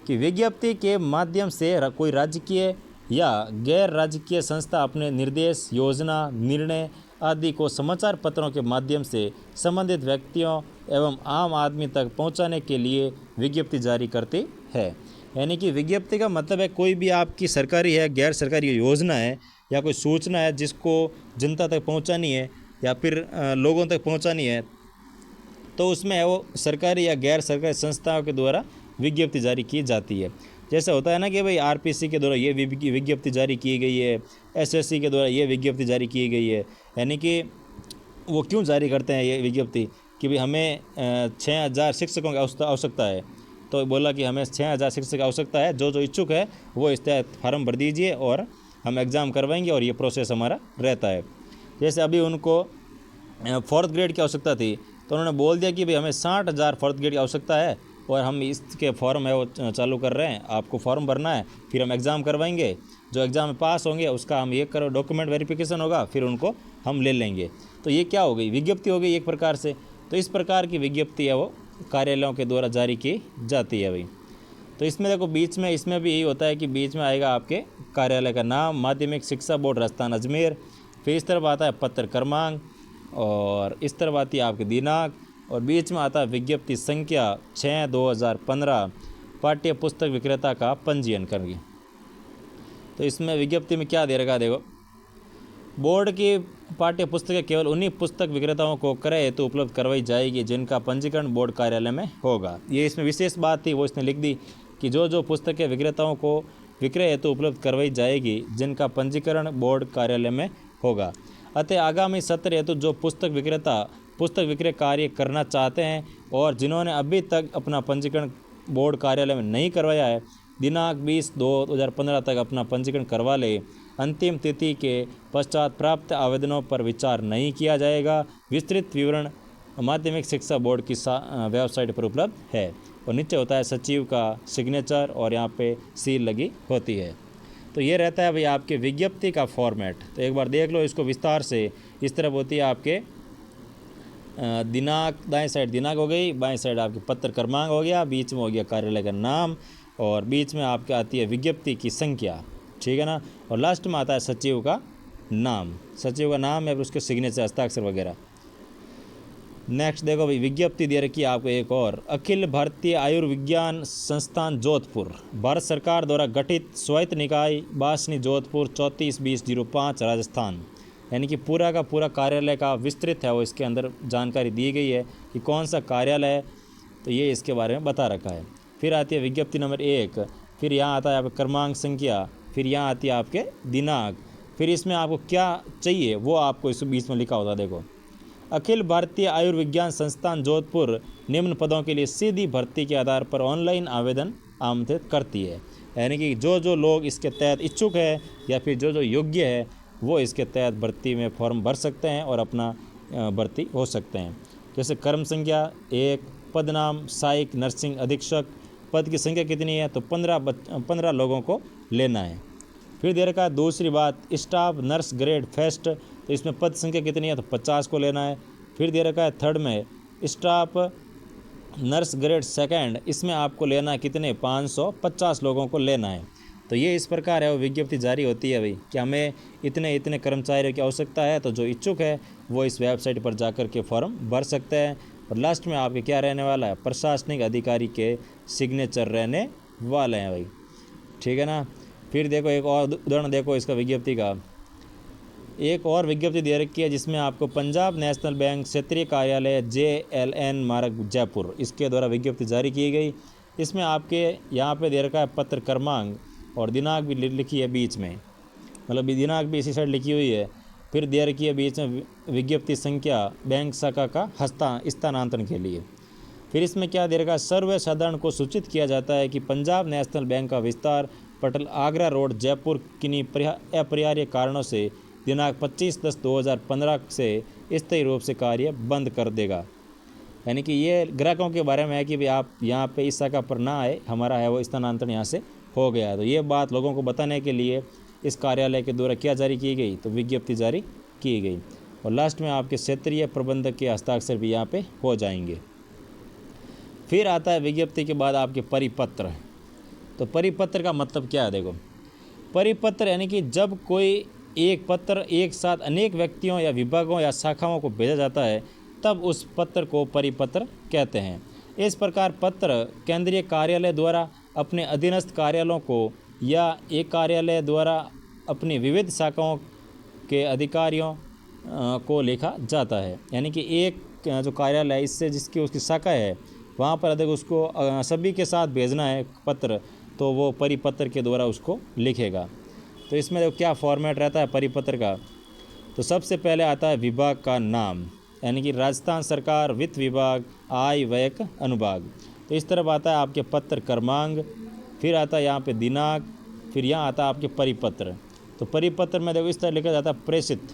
कि विज्ञप्ति के माध्यम से कोई राजकीय या गैर राजकीय संस्था अपने निर्देश, योजना, निर्णय आदि को समाचार पत्रों के माध्यम से संबंधित व्यक्तियों एवं आम आदमी तक पहुंचाने के लिए विज्ञप्ति जारी करती है। यानी कि विज्ञप्ति का मतलब है कोई भी आपकी सरकारी है, गैर सरकारी योजना है या कोई सूचना है जिसको जनता तक पहुंचानी है या फिर लोगों तक पहुंचानी है, तो उसमें वो सरकारी या गैर सरकारी संस्थाओं के द्वारा विज्ञप्ति जारी की जाती है। जैसे होता है ना कि भाई आरपीसी के द्वारा ये विज्ञप्ति जारी की गई है, एसएससी के द्वारा ये विज्ञप्ति जारी की गई है। यानी कि वो क्यों जारी करते हैं ये विज्ञप्ति कि भाई हमें 6000 शिक्षकों की आवश्यकता है, तो बोला कि हमें 6000 शिक्षक की आवश्यकता है, जो इच्छुक है वो इस तहत फार्म भर दीजिए और हम एग्ज़ाम करवाएंगे और ये प्रोसेस हमारा रहता है। जैसे अभी उनको 4th ग्रेड की आवश्यकता थी तो उन्होंने बोल दिया कि भाई हमें 60,000 4th ग्रेड की आवश्यकता है और हम इसके फॉर्म है वो चालू कर रहे हैं, आपको फॉर्म भरना है, फिर हम एग्ज़ाम करवाएंगे, जो एग्ज़ाम में पास होंगे उसका हम ये करो डॉक्यूमेंट वेरिफिकेशन होगा, फिर उनको हम ले लेंगे। तो ये क्या हो गई, विज्ञप्ति हो गई एक प्रकार से। तो इस प्रकार की विज्ञप्ति है वो कार्यालयों के द्वारा जारी की जाती है भाई। तो इसमें देखो बीच में इसमें भी यही होता है कि बीच में आएगा आपके कार्यालय का नाम, माध्यमिक शिक्षा बोर्ड राजस्थान अजमेर, फिर इस तरफ आता है पत्र क्रमांक और इस तरफ आती है आपकी दिनांक और बीच में आता है विज्ञप्ति संख्या 6/2015 पाठ्य पुस्तक विक्रेता का पंजीयन करेंगे। तो इसमें विज्ञप्ति में क्या दे रखा, देखो बोर्ड की पाठ्य पुस्तकें केवल उन्हीं पुस्तक विक्रेताओं को क्रय हेतु उपलब्ध करवाई जाएगी जिनका पंजीकरण बोर्ड कार्यालय में होगा। ये इसमें विशेष बात थी, वो इसने लिख दी कि जो पुस्तकें विक्रेताओं को विक्रय हेतु उपलब्ध करवाई जाएगी जिनका पंजीकरण बोर्ड कार्यालय में होगा। अतः आगामी सत्र हेतु जो पुस्तक विक्रेता पुस्तक विक्रय कार्य करना चाहते हैं और जिन्होंने अभी तक अपना पंजीकरण बोर्ड कार्यालय में नहीं करवाया है, दिनांक 20/2/2015 तक अपना पंजीकरण करवा ले। अंतिम तिथि के पश्चात प्राप्त आवेदनों पर विचार नहीं किया जाएगा। विस्तृत विवरण माध्यमिक शिक्षा बोर्ड की वेबसाइट पर उपलब्ध है। और नीचे होता है सचिव का सिग्नेचर और यहाँ पे सील लगी होती है। तो ये रहता है भाई आपके विज्ञप्ति का फॉर्मेट। तो एक बार देख लो इसको विस्तार से। इस तरफ होती है आपके दिनांक, दाएं साइड दिनांक हो गई, बाएं साइड आपके पत्र क्रमांक हो गया, बीच में हो गया कार्यालय का नाम और बीच में आपके आती है विज्ञप्ति की संख्या, ठीक है ना। और लास्ट में आता है सचिव का नाम, सचिव का नाम या फिर उसके सिग्नेचर हस्ताक्षर वगैरह। नेक्स्ट देखो भाई विज्ञप्ति दे रखी है आपको एक और, अखिल भारतीय आयुर्विज्ञान संस्थान जोधपुर भारत सरकार द्वारा गठित स्वायत्त निकाय बासनी जोधपुर 34-20-05 राजस्थान। यानी कि पूरा का पूरा कार्यालय का विस्तृत है वो इसके अंदर जानकारी दी गई है कि कौन सा कार्यालय है, तो ये इसके बारे में बता रखा है। फिर आती है विज्ञप्ति नंबर 1, फिर यहाँ आता है आपका क्रमांक संख्या, फिर यहाँ आती है आपके दिनांक, फिर इसमें आपको क्या चाहिए वो आपको इस बीच में लिखा होता है। देखो अखिल भारतीय आयुर्विज्ञान संस्थान जोधपुर निम्न पदों के लिए सीधी भर्ती के आधार पर ऑनलाइन आवेदन आमंत्रित करती है। यानी कि जो लोग इसके तहत इच्छुक है या फिर जो योग्य है वो इसके तहत भर्ती में फॉर्म भर सकते हैं और अपना भर्ती हो सकते हैं। जैसे कर्म संख्या 1, पद नाम सहायक नर्सिंग अधीक्षक, पद की संख्या कितनी है, तो 15 लोगों को लेना है। फिर दे रखा है दूसरी बात स्टाफ नर्स ग्रेड फर्स्ट, तो इसमें पद संख्या कितनी है, तो 50 को लेना है। फिर दे रखा है थर्ड में स्टाफ नर्स ग्रेड सेकंड, इसमें आपको लेना है कितने, 550 लोगों को लेना है। तो ये इस प्रकार है वो विज्ञप्ति जारी होती है भाई कि हमें इतने कर्मचारियों की आवश्यकता है, तो जो इच्छुक है वो इस वेबसाइट पर जाकर के फॉर्म भर सकते हैं। और लास्ट में आपके क्या रहने वाला है, प्रशासनिक अधिकारी के सिग्नेचर रहने वाले हैं भाई, ठीक है ना। फिर देखो एक और उदाहरण देखो इसका विज्ञप्ति का, एक और विज्ञप्ति दे रखी है जिसमें आपको पंजाब नेशनल बैंक क्षेत्रीय कार्यालय JLN मार्ग जयपुर इसके द्वारा विज्ञप्ति जारी की गई। इसमें आपके यहाँ पे दे रखा है पत्र क्रमांक और दिनांक भी लिखी है बीच में, मतलब दिनांक भी इसी साइड लिखी हुई है। फिर दे रखी है बीच में विज्ञप्ति संख्या बैंक शाखा का स्थानांतरण के लिए। फिर इसमें क्या दे रखा है, सर्वसाधारण को सूचित किया जाता है कि पंजाब नेशनल बैंक का विस्तार पटल आगरा रोड जयपुर किन्हीं अपरिहार्य कारणों से दिनांक 25/10/2015 से स्थायी रूप से कार्य बंद कर देगा। यानी कि ये ग्राहकों के बारे में है कि भाई आप यहाँ पे इस शाखा पर ना आए, हमारा है वो स्थानांतरण यहाँ से हो गया। तो ये बात लोगों को बताने के लिए इस कार्यालय के द्वारा क्या जारी की गई, तो विज्ञप्ति जारी की गई। और लास्ट में आपके क्षेत्रीय प्रबंधक के हस्ताक्षर भी यहाँ पे हो जाएंगे। फिर आता है विज्ञप्ति के बाद आपके परिपत्र। तो परिपत्र का मतलब क्या है, देखो परिपत्र यानी कि जब कोई एक पत्र एक साथ अनेक व्यक्तियों या विभागों या शाखाओं को भेजा जाता है तब उस पत्र को परिपत्र कहते हैं। इस प्रकार पत्र केंद्रीय कार्यालय द्वारा अपने अधीनस्थ कार्यालयों को या एक कार्यालय द्वारा अपनी विविध शाखाओं के अधिकारियों को लिखा जाता है। यानी कि एक जो कार्यालय है इससे जिसकी उसकी शाखा है वहाँ पर अगर उसको सभी के साथ भेजना है पत्र तो वो परिपत्र के द्वारा उसको लिखेगा। तो इसमें देखो क्या फॉर्मेट रहता है परिपत्र का। तो सबसे पहले आता है विभाग का नाम, यानी कि राजस्थान सरकार वित्त विभाग आय व्यय अनुभाग। तो इस तरफ आता है आपके पत्र क्रमांक, फिर आता है यहाँ पे दिनांक, फिर यहाँ आता है आपके परिपत्र। तो परिपत्र में देखो इस तरह लिखा जाता है प्रेषित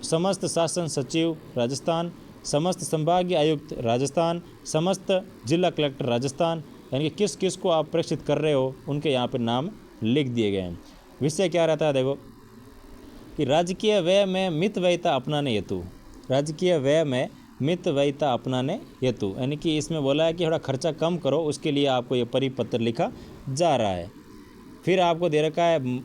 समस्त शासन सचिव राजस्थान, समस्त संभागीय आयुक्त राजस्थान, समस्त जिला कलेक्टर राजस्थान। यानी कि किस किस को आप प्रेषित कर रहे हो उनके यहाँ पे नाम लिख दिए गए हैं। विषय क्या रहता है, देखो कि राजकीय व्यय में मितव्ययिता अपनाने हेतु, राजकीय व्यय में मितव्ययिता अपनाने हेतु, यानी कि इसमें बोला है कि थोड़ा खर्चा कम करो, उसके लिए आपको ये परिपत्र लिखा जा रहा है। फिर आपको दे रखा है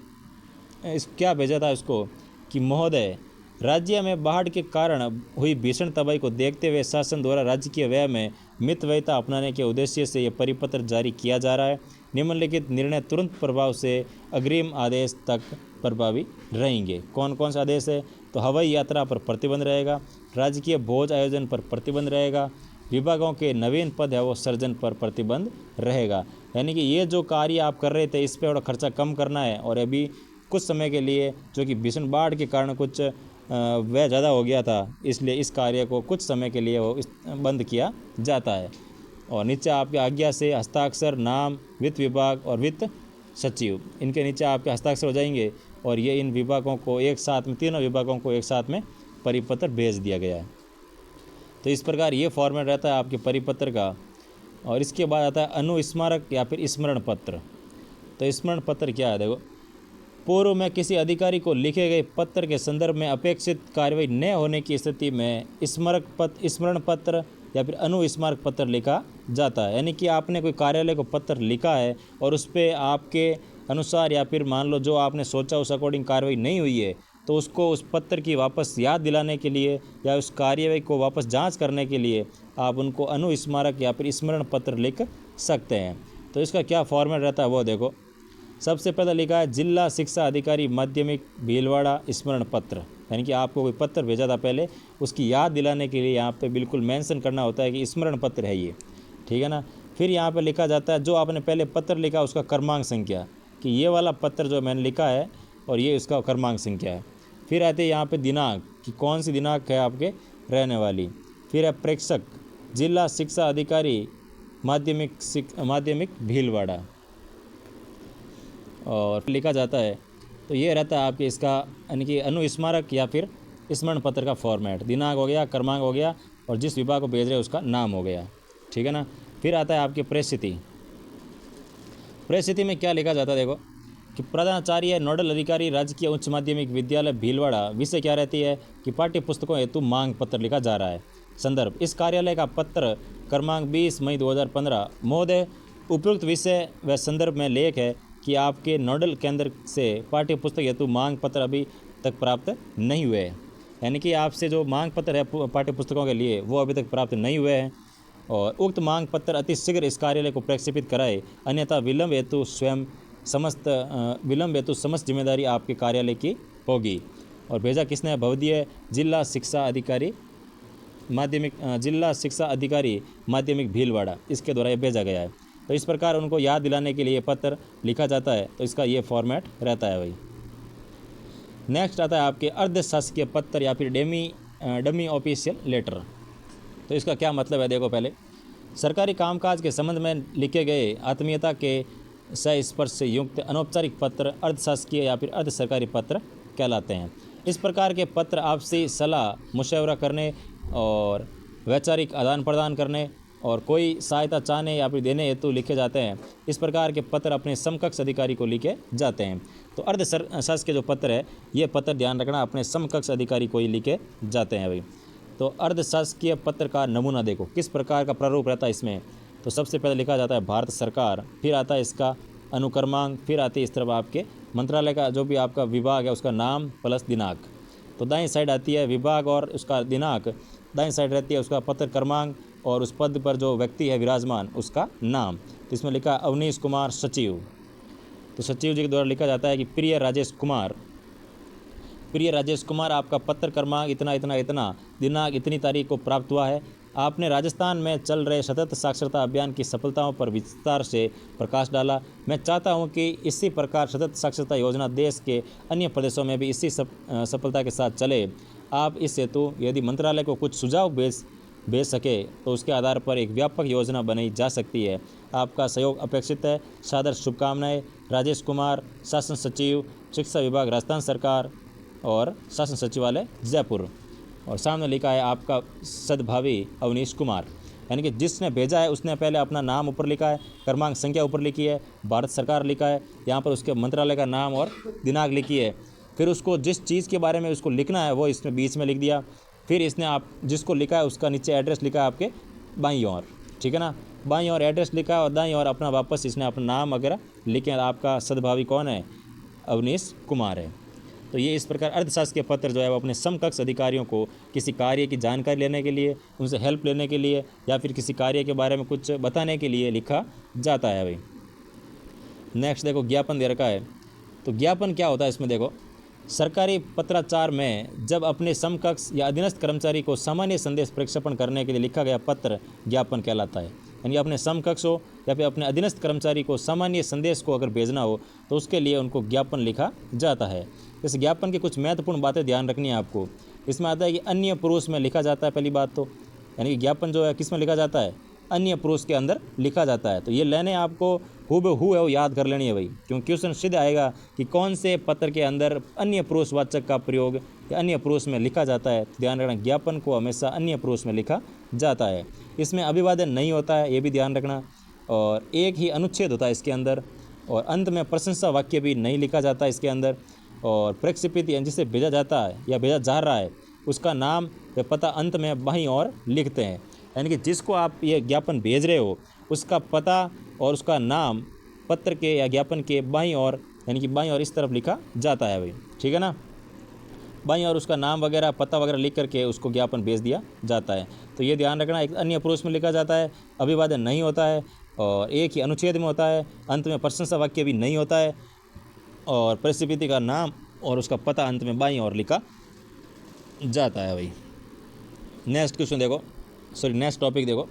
इस क्या भेजा था इसको कि महोदय राज्य में बाढ़ के कारण हुई भीषण तबाही को देखते हुए शासन द्वारा राजकीय व्यय में मितव्ययिता अपनाने के उद्देश्य से यह परिपत्र जारी किया जा रहा है। निम्नलिखित निर्णय तुरंत प्रभाव से अग्रिम आदेश तक प्रभावी रहेंगे। कौन कौन सा आदेश है, तो हवाई यात्रा पर प्रतिबंध रहेगा, राजकीय भोज आयोजन पर प्रतिबंध रहेगा, विभागों के नवीन पद है वो सर्जन पर प्रतिबंध रहेगा। यानी कि ये जो कार्य आप कर रहे थे इस पर थोड़ा खर्चा कम करना है और अभी कुछ समय के लिए जो कि भीषण बाढ़ के कारण कुछ व्यय ज़्यादा हो गया था इसलिए इस कार्य को कुछ समय के लिए वो बंद किया जाता है। और नीचे आपके आज्ञा से हस्ताक्षर नाम वित्त विभाग और वित्त सचिव, इनके नीचे आपके हस्ताक्षर हो जाएंगे और ये इन विभागों को एक साथ में, तीनों विभागों को एक साथ में परिपत्र भेज दिया गया है। तो इस प्रकार ये फॉर्मेट रहता है आपके परिपत्र का। और इसके बाद आता है अनुस्मारक या फिर स्मरण पत्र। तो स्मरण पत्र क्या है, देखो पूर्व में किसी अधिकारी को लिखे गए पत्र के संदर्भ में अपेक्षित कार्रवाई न होने की स्थिति में स्मरण पत्र या फिर अनुस्मारक पत्र लिखा जाता है। यानी कि आपने कोई कार्यालय को पत्र लिखा है और उस पर आपके अनुसार या फिर मान लो जो आपने सोचा उस अकॉर्डिंग कार्रवाई नहीं हुई है तो उसको उस पत्र की वापस याद दिलाने के लिए या उस कार्यवाही को वापस जांच करने के लिए आप उनको अनुस्मारक या फिर स्मरण पत्र लिख सकते हैं। तो इसका क्या फॉर्मेट रहता है वो देखो। सबसे पहले लिखा है जिला शिक्षा अधिकारी माध्यमिक भीलवाड़ा स्मरण पत्र, यानी कि आपको कोई पत्र भेजा था पहले उसकी याद दिलाने के लिए यहाँ पे बिल्कुल मेंशन करना होता है कि स्मरण पत्र है ये, ठीक है ना। फिर यहाँ पे लिखा जाता है जो आपने पहले पत्र लिखा उसका क्रमांक संख्या, कि ये वाला पत्र जो मैंने लिखा है और ये उसका क्रमांक संख्या है। फिर आते हैं यहाँ पे दिनांक कि कौन सी दिनांक है आपके रहने वाली। फिर है प्रेषक जिला शिक्षा अधिकारी माध्यमिक भीलवाड़ा और लिखा जाता है। तो ये रहता है आपके इसका यानी कि अनुस्मारक या फिर स्मरण पत्र का फॉर्मेट। दिनांक हो गया, क्रमांक हो गया और जिस विभाग को भेज रहे हैं उसका नाम हो गया, ठीक है ना। फिर आता है आपकी परिस्थिति। परिस्थिति में क्या लिखा जाता है देखो कि प्रधानाचार्य नोडल अधिकारी राजकीय उच्च माध्यमिक विद्यालय भीलवाड़ा। विषय क्या रहती है कि पाठ्य पुस्तकों हेतु मांग पत्र लिखा जा रहा है। संदर्भ इस कार्यालय का पत्र क्रमांक 20 मई 2015। महोदय उपयुक्त विषय व संदर्भ में लेख है कि आपके नोडल केंद्र से पाठ्य पुस्तक हेतु मांग पत्र अभी तक प्राप्त नहीं हुए हैं। यानी कि आपसे जो मांग पत्र है पाठ्य पुस्तकों के लिए वो अभी तक प्राप्त नहीं हुए हैं और उक्त मांग पत्र अति शीघ्र इस कार्यालय को प्रक्षेपित कराए, अन्यथा विलंब हेतु समस्त जिम्मेदारी आपके कार्यालय की होगी। और भेजा किसने है? भवदीय जिला शिक्षा अधिकारी माध्यमिक भीलवाड़ा, इसके द्वारा ये भेजा गया है। तो इस प्रकार उनको याद दिलाने के लिए पत्र लिखा जाता है, तो इसका ये फॉर्मेट रहता है भाई। नेक्स्ट आता है आपके अर्धशासकीय पत्र या फिर डमी ऑफिशियल लेटर। तो इसका क्या मतलब है देखो, पहले सरकारी कामकाज के संबंध में लिखे गए आत्मीयता के संस्पर्श से युक्त अनौपचारिक पत्र अर्धशासकीय या फिर अर्ध सरकारी पत्र कहलाते हैं। इस प्रकार के पत्र आपसी सलाह मशवरा करने और वैचारिक आदान प्रदान करने और कोई सहायता चाहने या फिर देने हेतु लिखे जाते हैं। इस प्रकार के पत्र अपने समकक्ष अधिकारी को लिखे जाते हैं। तो अर्ध शासकीय जो पत्र है, ये पत्र ध्यान रखना अपने समकक्ष अधिकारी को ही लिखे जाते हैं भाई। तो अर्ध शासकीय पत्र का नमूना देखो, किस प्रकार का प्रारूप रहता है इसमें। तो सबसे पहले लिखा जाता है भारत सरकार, फिर आता है इसका अनुक्रमांक, फिर आती है इस तरफ आपके मंत्रालय का जो भी आपका विभाग है उसका नाम प्लस दिनांक। तो दाईं साइड आती है विभाग और उसका दिनांक, दाईं साइड रहती है उसका पत्र क्रमांक और उस पद पर जो व्यक्ति है विराजमान उसका नाम। तो इसमें लिखा अवनीश कुमार सचिव। तो सचिव जी के द्वारा लिखा जाता है कि प्रिय राजेश कुमार आपका पत्र क्रमांक इतना इतना इतना, दिनांक इतनी तारीख को प्राप्त हुआ है। आपने राजस्थान में चल रहे सतत साक्षरता अभियान की सफलताओं पर विस्तार से प्रकाश डाला। मैं चाहता हूं कि इसी प्रकार सतत साक्षरता योजना देश के अन्य प्रदेशों में भी इसी सफलता के साथ चले। आप इस हेतु यदि मंत्रालय को कुछ सुझाव भेज सके तो उसके आधार पर एक व्यापक योजना बनाई जा सकती है। आपका सहयोग अपेक्षित है। सादर शुभकामनाएं, राजेश कुमार, शासन सचिव, शिक्षा विभाग, राजस्थान सरकार और शासन सचिवालय जयपुर। और सामने लिखा है आपका सद्भावी अवनीश कुमार, यानी कि जिसने भेजा है उसने पहले अपना नाम ऊपर लिखा है, क्रमांक संख्या ऊपर लिखी है, भारत सरकार लिखा है, यहाँ पर उसके मंत्रालय का नाम और दिनांक लिखी है। फिर उसको जिस चीज़ के बारे में उसको लिखना है वो इसमें बीच में लिख दिया। फिर इसने आप जिसको लिखा है उसका नीचे एड्रेस लिखा है आपके बाईं ओर, ठीक है ना, बाईं ओर एड्रेस लिखा है और दाईं ओर अपना वापस इसने अपना नाम वगैरह लिखे। आपका सद्भावी कौन है? अवनीश कुमार है। तो ये इस प्रकार अर्धशासकीय पत्र जो है वो अपने समकक्ष अधिकारियों को किसी कार्य की जानकारी लेने के लिए, उनसे हेल्प लेने के लिए या फिर किसी कार्य के बारे में कुछ बताने के लिए लिखा जाता है भाई। नेक्स्ट देखो, ज्ञापन दे रखा है। तो ज्ञापन क्या होता है इसमें देखो, सरकारी पत्राचार में जब अपने समकक्ष या अधीनस्थ कर्मचारी को सामान्य संदेश प्रक्षेपण करने के लिए लिखा गया पत्र ज्ञापन कहलाता है। यानी अपने समकक्ष हो या फिर अपने अधीनस्थ कर्मचारी को सामान्य संदेश को अगर भेजना हो तो उसके लिए उनको ज्ञापन लिखा जाता है। इस ज्ञापन की कुछ महत्वपूर्ण बातें ध्यान रखनी है आपको। इसमें आता है कि अन्य पुरुष में लिखा जाता है, पहली बात तो, यानी कि ज्ञापन जो है किस में लिखा जाता है? अन्य पुरुष के अंदर लिखा जाता है। तो ये लेने आपको हूबहू है वो याद कर लेनी है भाई, क्योंकि क्वेश्चन सीधे आएगा कि कौन से पत्र के अंदर अन्य पुरुषवाचक का प्रयोग या अन्य पुरुष में लिखा जाता है। तो ध्यान रखना, ज्ञापन को हमेशा अन्य पुरुष में लिखा जाता है। इसमें अभिवादन नहीं होता है, ये भी ध्यान रखना, और एक ही अनुच्छेद होता है इसके अंदर, और अंत में प्रशंसा वाक्य भी नहीं लिखा जाता इसके अंदर। और प्रक्षेपित जिसे भेजा जाता है या भेजा जा रहा है उसका नाम या पता अंत में बाईं ओर लिखते हैं। यानी कि जिसको आप ये ज्ञापन भेज रहे हो उसका पता और उसका नाम पत्र के या ज्ञापन के बाईं ओर, यानी कि बाईं ओर इस तरफ लिखा जाता है भाई, ठीक है ना। बाईं ओर उसका नाम वगैरह पता वगैरह लिख करके उसको ज्ञापन भेज दिया जाता है। तो ये ध्यान रखना, एक अन्य पुरुष में लिखा जाता है, अभिवादन नहीं होता है, और एक ही अनुच्छेद में होता है, अंत में प्रशंसा वाक्य भी नहीं होता है, और प्रक्षेपित का नाम और उसका पता अंत में बाईं ओर लिखा जाता है भाई। नेक्स्ट क्वेश्चन देखो, नेक्स्ट टॉपिक देखो,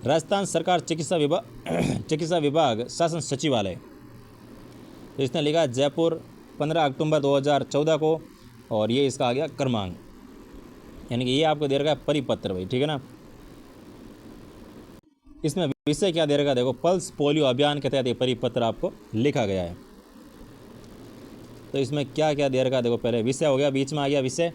राजस्थान सरकार चिकित्सा विभाग शासन सचिवालय। तो इसने लिखा जयपुर 15 अक्टूबर 2014 को, और ये इसका आ गया क्रमांक, यानी कि ये आपको दे रखा है परिपत्र भाई, ठीक है ना। इसमें विषय क्या दे रखा है देखो, पल्स पोलियो अभियान के तहत ये परिपत्र आपको लिखा गया है। तो इसमें क्या क्या दे रखा है देखो, पहले विषय हो गया, बीच में आ गया विषय,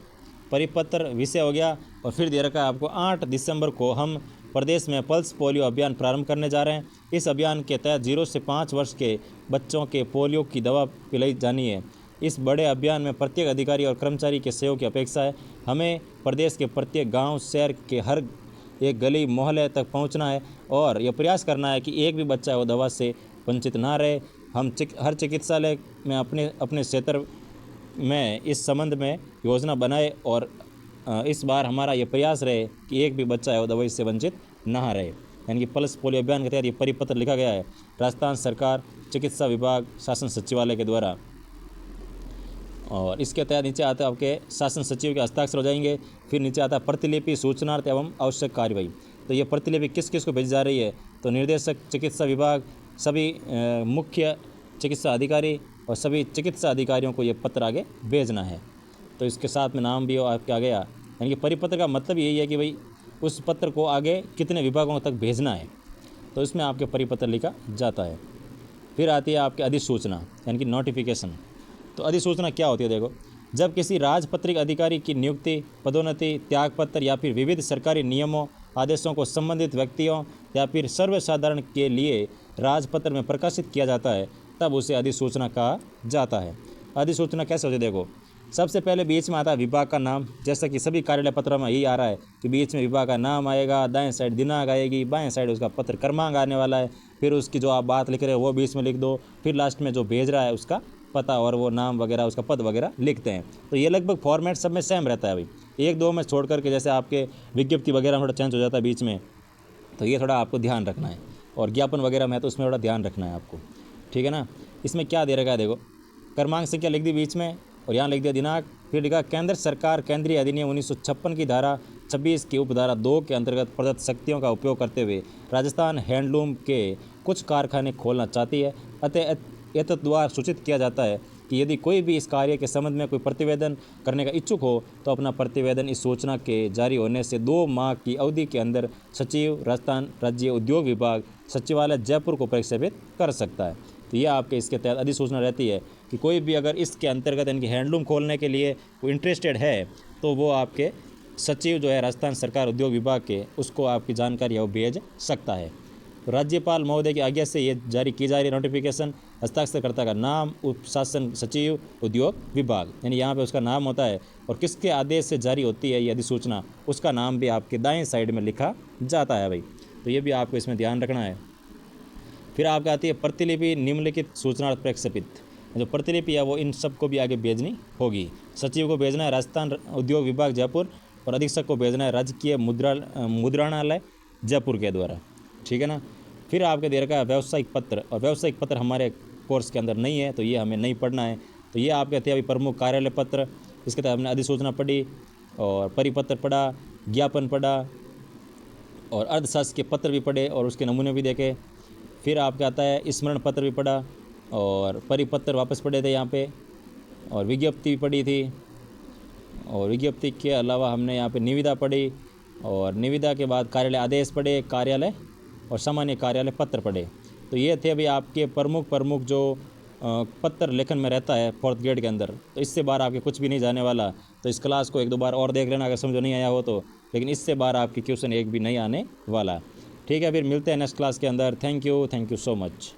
परिपत्र विषय हो गया, और फिर दे रखा है आपको 8 दिसंबर को हम प्रदेश में पल्स पोलियो अभियान प्रारंभ करने जा रहे हैं। इस अभियान के तहत 0 से 5 वर्ष के बच्चों के पोलियो की दवा पिलाई जानी है। इस बड़े अभियान में प्रत्येक अधिकारी और कर्मचारी के सहयोग की अपेक्षा है। हमें प्रदेश के प्रत्येक गांव, शहर के हर एक गली मोहल्ले तक पहुंचना है और यह प्रयास करना है कि एक भी बच्चा वो दवा से वंचित ना रहे। हम हर चिकित्सालय में अपने क्षेत्र में इस संबंध में योजना बनाए, और इस बार हमारा ये प्रयास रहे कि एक भी बच्चा है वो दवाई से वंचित ना रहे। यानी कि पल्स पोलियो अभियान के तहत ये परिपत्र लिखा गया है राजस्थान सरकार चिकित्सा विभाग शासन सचिवालय के द्वारा। और इसके तहत नीचे आता है आपके शासन सचिव के हस्ताक्षर हो जाएंगे। फिर नीचे आता है प्रतिलिपि सूचनार्थ एवं आवश्यक कार्यवाही। तो ये प्रतिलिपि किस किस को भेजी जा रही है, तो निर्देशक चिकित्सा विभाग, सभी मुख्य चिकित्सा अधिकारी और सभी चिकित्सा अधिकारियों को ये पत्र आगे भेजना है। तो इसके साथ में नाम भी आपके आ गया, यानी कि परिपत्र का मतलब यही है कि भाई उस पत्र को आगे कितने विभागों तक भेजना है, तो इसमें आपके परिपत्र लिखा जाता है। फिर आती है आपकी अधिसूचना यानी कि नोटिफिकेशन। तो अधिसूचना क्या होती है, देखो, जब किसी राजपत्रित अधिकारी की नियुक्ति, पदोन्नति, त्यागपत्र या फिर विविध सरकारी नियमों आदेशों को संबंधित व्यक्तियों या फिर सर्वसाधारण के लिए राजपत्र में प्रकाशित किया जाता है, तब उसे अधिसूचना कहा जाता है। अधिसूचना कैसे होती है, देखो, सबसे पहले बीच में आता है विभाग का नाम। जैसा कि सभी कार्यालय पत्रों में यही आ रहा है कि बीच में विभाग का नाम आएगा, दाएं साइड दिनांक आएगी, बाएं साइड उसका पत्र क्रमांक आने वाला है, फिर उसकी जो आप बात लिख रहे हो वो बीच में लिख दो, फिर लास्ट में जो भेज रहा है उसका पता और वो नाम वगैरह उसका पद वगैरह लिखते हैं। तो ये लगभग फॉर्मेट सब में सेम रहता है भाई, एक दो में छोड़ करके जैसे आपके विज्ञप्ति वगैरह में थोड़ा चेंज हो जाता है बीच में, तो ये थोड़ा आपको ध्यान रखना है। और ज्ञापन वगैरह में तो उसमें थोड़ा ध्यान रखना है आपको, ठीक है ना। इसमें क्या दे रखा है, देखो, क्रमांक संख्या लिख दी बीच में और यहाँ लिख दिया दिनांक। फिर लिखा केंद्र सरकार केंद्रीय अधिनियम 1956 की धारा 26 की उपधारा 2 के अंतर्गत प्रदत्त शक्तियों का उपयोग करते हुए राजस्थान हैंडलूम के कुछ कारखाने खोलना चाहती है। अतः एतद्द्वारा सूचित किया जाता है कि यदि कोई भी इस कार्य के संबंध में कोई प्रतिवेदन करने का इच्छुक हो तो अपना प्रतिवेदन इस सूचना के जारी होने से 2 माह की अवधि के अंदर सचिव राजस्थान राज्य उद्योग विभाग सचिवालय जयपुर को प्रक्षेपित कर सकता है। तो ये आपके इसके तहत अधिसूचना रहती है कि कोई भी अगर इसके अंतर्गत यानी कि हैंडलूम खोलने के लिए कोई इंटरेस्टेड है तो वो आपके सचिव जो है राजस्थान सरकार उद्योग विभाग के, उसको आपकी जानकारी है वो भेज सकता है। तो राज्यपाल महोदय की आज्ञा से ये जारी की जा रही नोटिफिकेशन। हस्ताक्षरकर्ता का नाम उप शासन सचिव उद्योग विभाग, यानी यहाँ पे उसका नाम होता है और किसके आदेश से जारी होती है ये अधिसूचना, उसका नाम भी आपके दाएं साइड में लिखा जाता है भाई। तो ये भी आपको इसमें ध्यान रखना है। फिर आपको आती है प्रतिलिपि निम्नलिखित सूचना प्रक्षेपित। जो प्रतिलिपि है वो इन सब को भी आगे भेजनी होगी। सचिव को भेजना है राजस्थान उद्योग विभाग जयपुर और अधीक्षक को भेजना है राजकीय मुद्रणालय जयपुर के द्वारा, ठीक है ना। फिर आपके दे रखा है व्यावसायिक पत्र, और व्यावसायिक पत्र हमारे कोर्स के अंदर नहीं है तो ये हमें नहीं पढ़ना है। तो ये आपके थे अभी प्रमुख कार्यालय पत्र, इसके तहत हमने अधिसूचना पढ़ी और परिपत्र पढ़ा, ज्ञापन पढ़ा और अर्थशास्त्र के पत्र भी पढ़े और उसके नमूने भी देखे। फिर आपके आता है स्मरण पत्र भी पढ़ा और परिपत्र वापस पढ़े थे यहाँ पे, और विज्ञप्ति भी पढ़ी थी, और विज्ञप्ति के अलावा हमने यहाँ पे निविदा पढ़ी और निविदा के बाद कार्यालय आदेश पढ़े, कार्यालय और सामान्य कार्यालय पत्र पढ़े। तो ये थे अभी आपके प्रमुख जो पत्र लेखन में रहता है 4th ग्रेड के अंदर। तो इससे बाहर आपके कुछ भी नहीं जाने वाला। तो इस क्लास को 1-2 बार और देख लेना अगर समझ नहीं आया हो तो, लेकिन इससे बाहर आपकी क्वेश्चन एक भी नहीं आने वाला। ठीक है, फिर मिलते हैं नेक्स्ट क्लास के अंदर। Thank you so much.